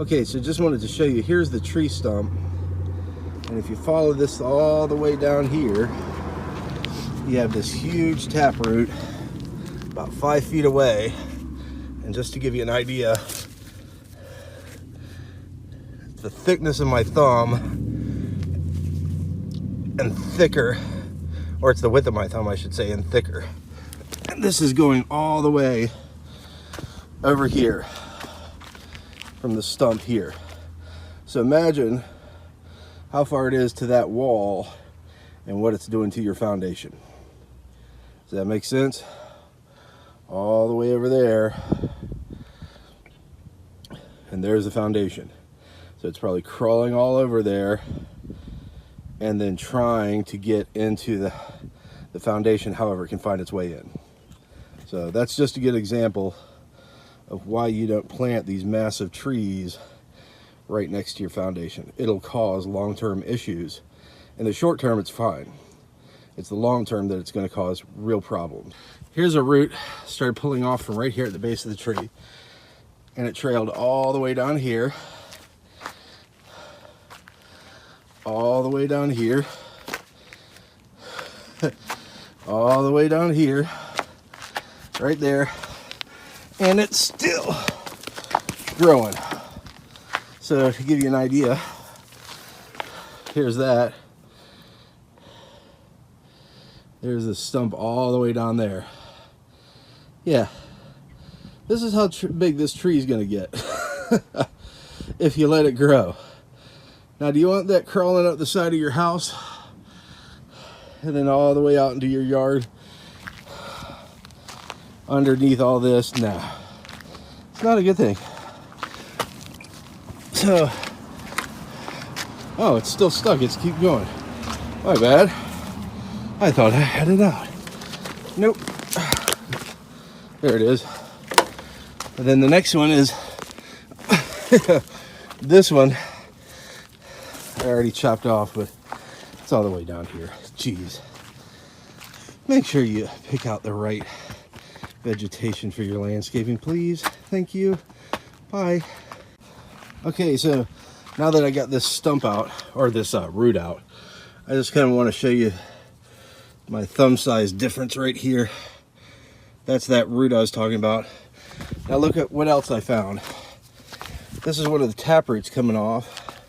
Okay, so just wanted to show you, here's the tree stump. And if you follow this all the way down here, you have this huge taproot about 5 feet away. And just to give you an idea, the thickness of my thumb and thicker, or it's the width of my thumb, I should say, and thicker. And this is going all the way over here from the stump here. So imagine how far it is to that wall and what it's doing to your foundation. Does that make sense? All the way over there, and there's the foundation. So it's probably crawling all over there and then trying to get into the foundation however it can find its way in. So that's just a good example of why you don't plant these massive trees right next to your foundation. It'll cause long-term issues. In the short term, it's fine. It's the long term that it's going to cause real problems. Here's a root started pulling off from right here at the base of the tree, and it trailed all the way down here, all the way down here, all the way down here, right there, and it's still growing. So to give you an idea, here's that. There's the stump all the way down there. Yeah, this is how big this tree is going to get if you let it grow. Now, do you want that crawling up the side of your house and then all the way out into your yard underneath all this? No, it's not a good thing. So, oh, it's still stuck. It's keep going. My bad. I thought I had it out. Nope. There it is. And then the next one is this one. I already chopped off, but it's all the way down here. Jeez. Make sure you pick out the right vegetation for your landscaping, please. Thank you. Bye. Okay, so now that I got this stump out, or this root out, I just kind of want to show you my thumb size difference right here. That's that root I was talking about. Now look at what else I found. This is one of the tap roots coming off,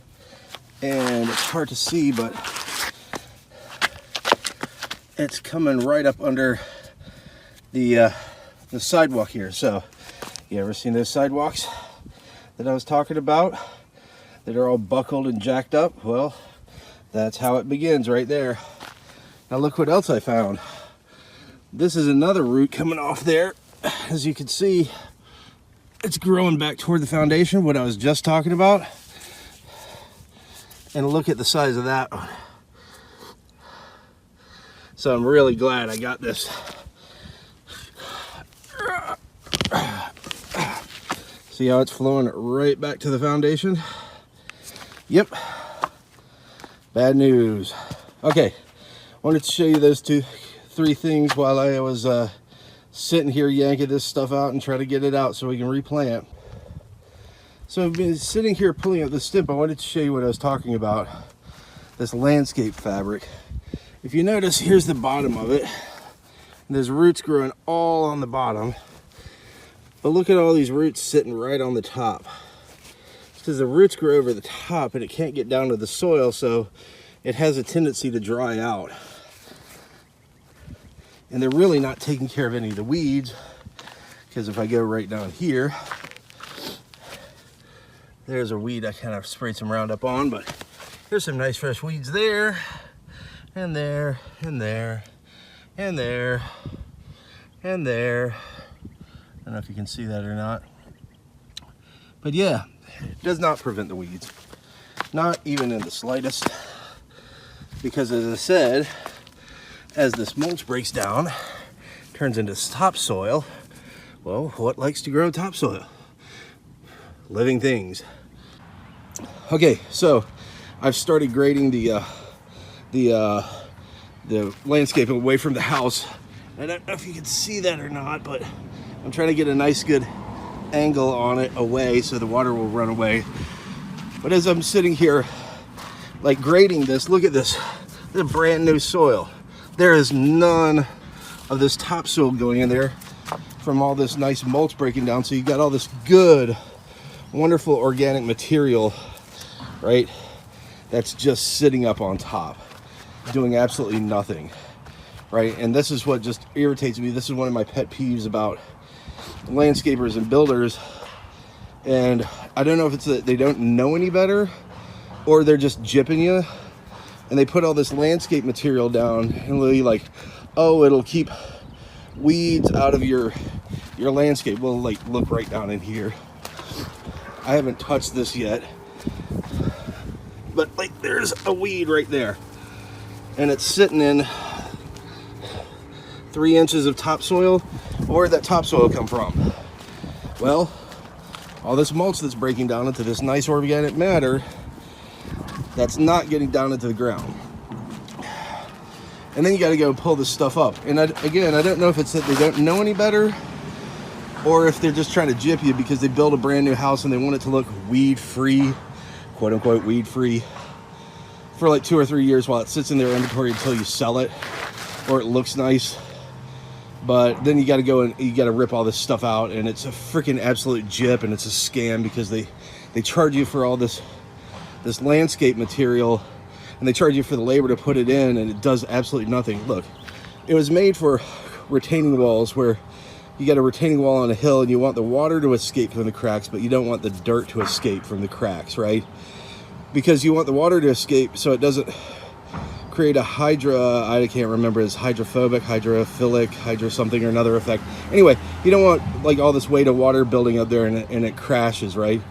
and it's hard to see, but it's coming right up under the sidewalk here. So you ever seen those sidewalks that I was talking about that are all buckled and jacked up? Well, that's how it begins right there. Now look what else I found. This is another root coming off there. As you can see, it's growing back toward the foundation, what I was just talking about. And look at the size of that one. So I'm really glad I got this. See how it's flowing right back to the foundation? Yep. Bad news. Okay. Wanted to show you those three things while I was sitting here yanking this stuff out and trying to get it out so we can replant. So I've been sitting here pulling out the stump. I wanted to show you what I was talking about, this landscape fabric. If you notice, here's the bottom of it. And there's roots growing all on the bottom. But look at all these roots sitting right on the top. It's because the roots grow over the top and it can't get down to the soil, so it has a tendency to dry out. And they're really not taking care of any of the weeds, because if I go right down here, there's a weed I kind of sprayed some Roundup on, but here's some nice fresh weeds there, and there, and there, and there, and there. I don't know if you can see that or not. But yeah, it does not prevent the weeds. Not even in the slightest. Because as I said, as this mulch breaks down, turns into topsoil, well, what likes to grow topsoil? Living things. Okay, so I've started grading the landscape away from the house. I don't know if you can see that or not, but I'm trying to get a nice good angle on it away so the water will run away. But as I'm sitting here like grading this, look at this. This is brand new soil. There is none of this topsoil going in there from all this nice mulch breaking down. So you got all this good, wonderful organic material, right? That's just sitting up on top, doing absolutely nothing, right? And this is what just irritates me. This is one of my pet peeves about landscapers and builders. And I don't know if it's that they don't know any better or they're just gypping you. And they put all this landscape material down and really like, oh, it'll keep weeds out of your landscape. Well, like, look right down in here. I haven't touched this yet, but like there's a weed right there and it's sitting in 3 inches of topsoil. Where'd that topsoil come from? Well, all this mulch that's breaking down into this nice organic matter that's not getting down into the ground. And then you got to go pull this stuff up. And again, I don't know if it's that they don't know any better or if they're just trying to gyp you because they built a brand new house and they want it to look weed free, quote unquote weed free, for like 2 or 3 years while it sits in their inventory until you sell it or it looks nice. But then you got to go and you got to rip all this stuff out, and it's a freaking absolute gyp, and it's a scam because they charge you for all this landscape material, and they charge you for the labor to put it in, and it does absolutely nothing. Look, it was made for retaining walls where you got a retaining wall on a hill and you want the water to escape from the cracks, but you don't want the dirt to escape from the cracks, right? Because you want the water to escape so it doesn't create a I can't remember, it's hydrophobic, hydrophilic, hydro something or another effect. Anyway, you don't want like all this weight of water building up there and it crashes, right?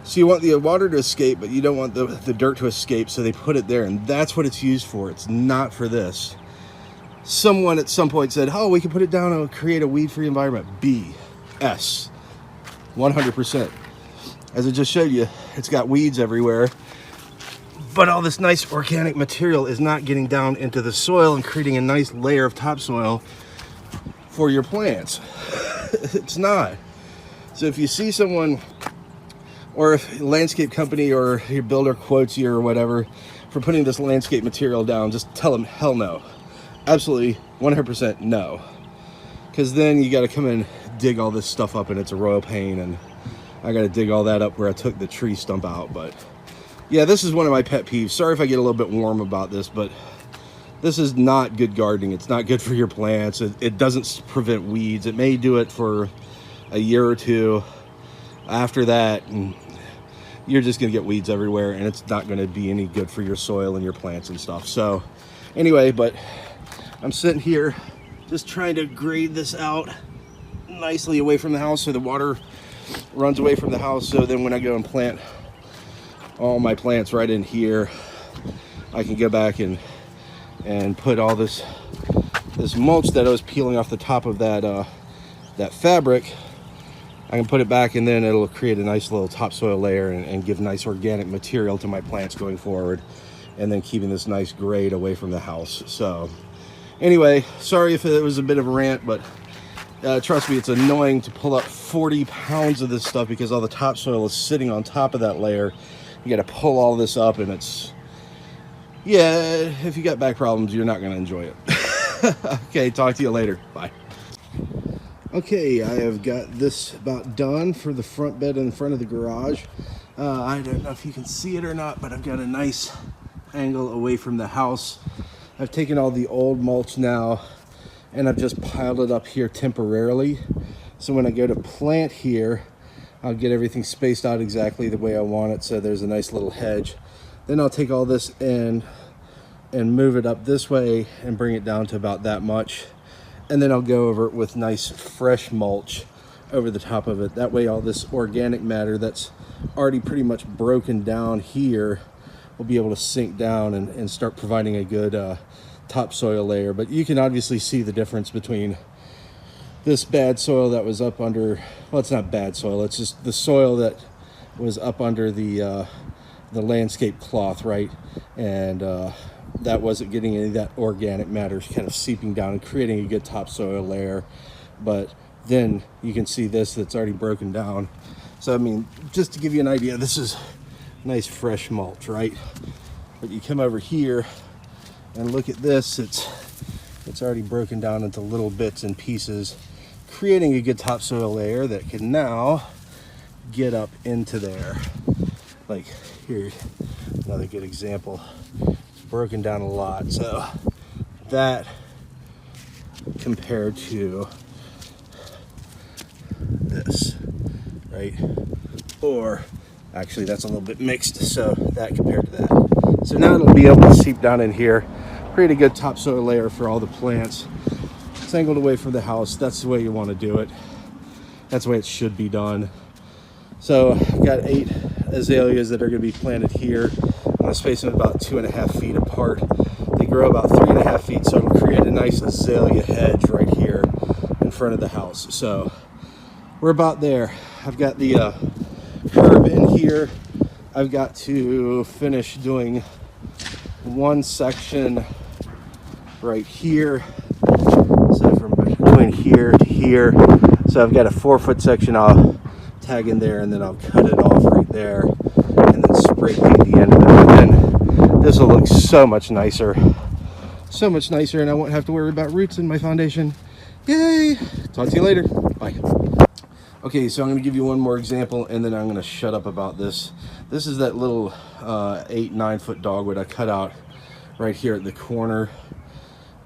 So you want the water to escape, but you don't want the dirt to escape, so they put it there, and that's what it's used for. It's not for this. Someone at some point said, oh, we can put it down and create a weed-free environment. BS. 100%. As I just showed you, it's got weeds everywhere, but all this nice organic material is not getting down into the soil and creating a nice layer of topsoil for your plants. It's not. So if you see someone, or if a landscape company or your builder quotes you or whatever for putting this landscape material down, just tell them hell no. Absolutely 100% no. Because then you got to come and dig all this stuff up, and it's a royal pain, and I got to dig all that up where I took the tree stump out. But yeah, this is one of my pet peeves. Sorry if I get a little bit warm about this, but this is not good gardening. It's not good for your plants. It doesn't prevent weeds. It may do it for a year or two. After that, and you're just gonna get weeds everywhere, and it's not gonna be any good for your soil and your plants and stuff. So anyway, but I'm sitting here just trying to grade this out nicely away from the house so the water runs away from the house, so then when I go and plant all my plants right in here, I can go back and put all this mulch that I was peeling off the top of that fabric. I can put it back, and then it'll create a nice little topsoil layer and give nice organic material to my plants going forward, and then keeping this nice grade away from the house. So anyway, sorry if it was a bit of a rant, but trust me, it's annoying to pull up 40 pounds of this stuff because all the topsoil is sitting on top of that layer. You got to pull all this up, and it's, yeah, if you got back problems, you're not going to enjoy it. Okay, talk to you later. Bye. Okay, I have got this about done for the front bed in front of the garage. I don't know if you can see it or not, but I've got a nice angle away from the house. I've taken all the old mulch now, and I've just piled it up here temporarily. So when I go to plant here, I'll get everything spaced out exactly the way I want it, so there's a nice little hedge. Then I'll take all this in and move it up this way and bring it down to about that much. And then I'll go over it with nice fresh mulch over the top of it. That way all this organic matter that's already pretty much broken down here will be able to sink down and start providing a good topsoil layer. But you can obviously see the difference between this bad soil that was up under, well, it's not bad soil, it's just the soil that was up under the landscape cloth, right? And that wasn't getting any of that organic matter kind of seeping down and creating a good topsoil layer. But then you can see this that's already broken down. So I mean, just to give you an idea, this is nice fresh mulch, right? But you come over here and look at this, it's already broken down into little bits and pieces, creating a good topsoil layer that can now get up into there. Like here, another good example. It's broken down a lot. So that compared to this, right? Or actually that's a little bit mixed, so that compared to that. So now it'll be able to seep down in here, create a good topsoil layer for all the plants. It's angled away from the house. That's the way you want to do it. That's the way it should be done. So I've got 8 azaleas that are going to be planted here. I'm going to space them about 2.5 feet apart. They grow about 3.5 feet, so it'll create a nice azalea hedge right here in front of the house. So we're about there. I've got the curb in here. I've got to finish doing one section right here. So from between here to here. So I've got a 4-foot section I'll tag in there, and then I'll cut it off right there and then spray paint the end of it. And then this will look so much nicer. So much nicer, and I won't have to worry about roots in my foundation. Yay! Talk to you later. Bye. Okay, so I'm going to give you one more example, and then I'm going to shut up about this. This is that little 8-9 foot dogwood I cut out right here at the corner,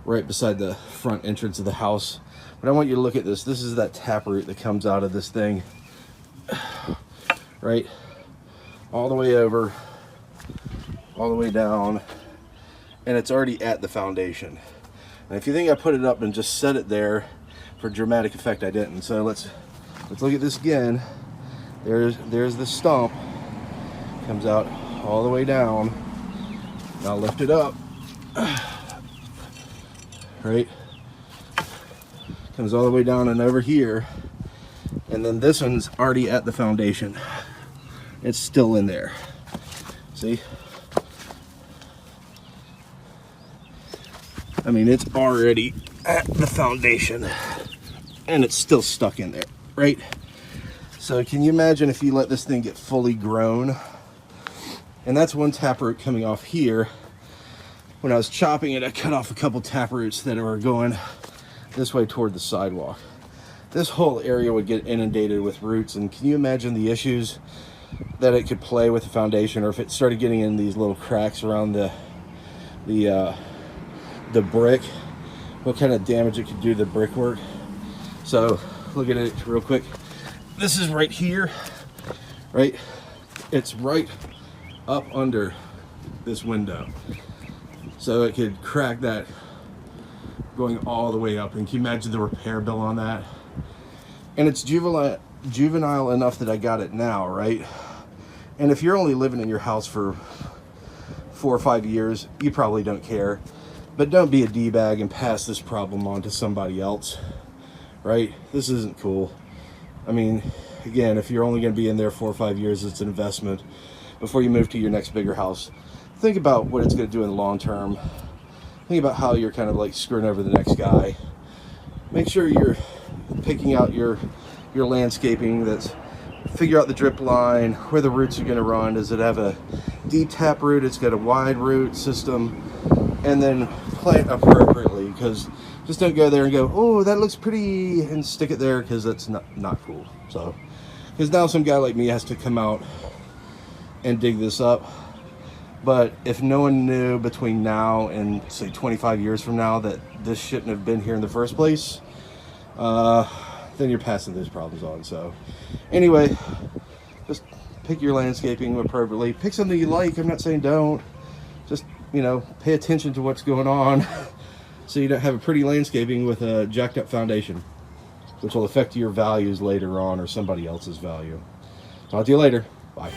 right beside the front entrance of the house. But I want you to look at this. This is that taproot that comes out of this thing, right? All the way over, all the way down, and it's already at the foundation. And if you think I put it up and just set it there for dramatic effect, I didn't. So let's look at this again. There's the stump. Comes out all the way down. Now lift it up. Right? Comes all the way down and over here. And then this one's already at the foundation. It's still in there. See? I mean, it's already at the foundation and it's still stuck in there, right? So can you imagine if you let this thing get fully grown? And that's one taproot coming off here. When I was chopping it, I cut off a couple taproots that were going this way toward the sidewalk. This whole area would get inundated with roots, and can you imagine the issues that it could play with the foundation, or if it started getting in these little cracks around the brick, what kind of damage it could do to the brickwork. So look at it real quick. This is right here, right? It's right up under this window. So it could crack that going all the way up. And can you imagine the repair bill on that? And it's juvenile enough that I got it now, right? And if you're only living in your house for 4 or 5 years, you probably don't care. But don't be a D-bag and pass this problem on to somebody else, right? This isn't cool. I mean, again, if you're only going to be in there 4 or 5 years, it's an investment before you move to your next bigger house. Think about what it's going to do in the long term. Think about how you're kind of like screwing over the next guy. Make sure you're picking out your landscaping. Figure out the drip line, where the roots are going to run. Does it have a deep tap root? It's got a wide root system. And then plant appropriately, because just don't go there and go, oh, that looks pretty, and stick it there, because that's not cool. So, because now some guy like me has to come out and dig this up. But if no one knew between now and say 25 years from now that this shouldn't have been here in the first place, then you're passing those problems on. So anyway, just pick your landscaping appropriately. Pick something you like. I'm not saying don't. Just, you know, pay attention to what's going on so you don't have a pretty landscaping with a jacked up foundation, which will affect your values later on or somebody else's value. Talk to you later. Bye.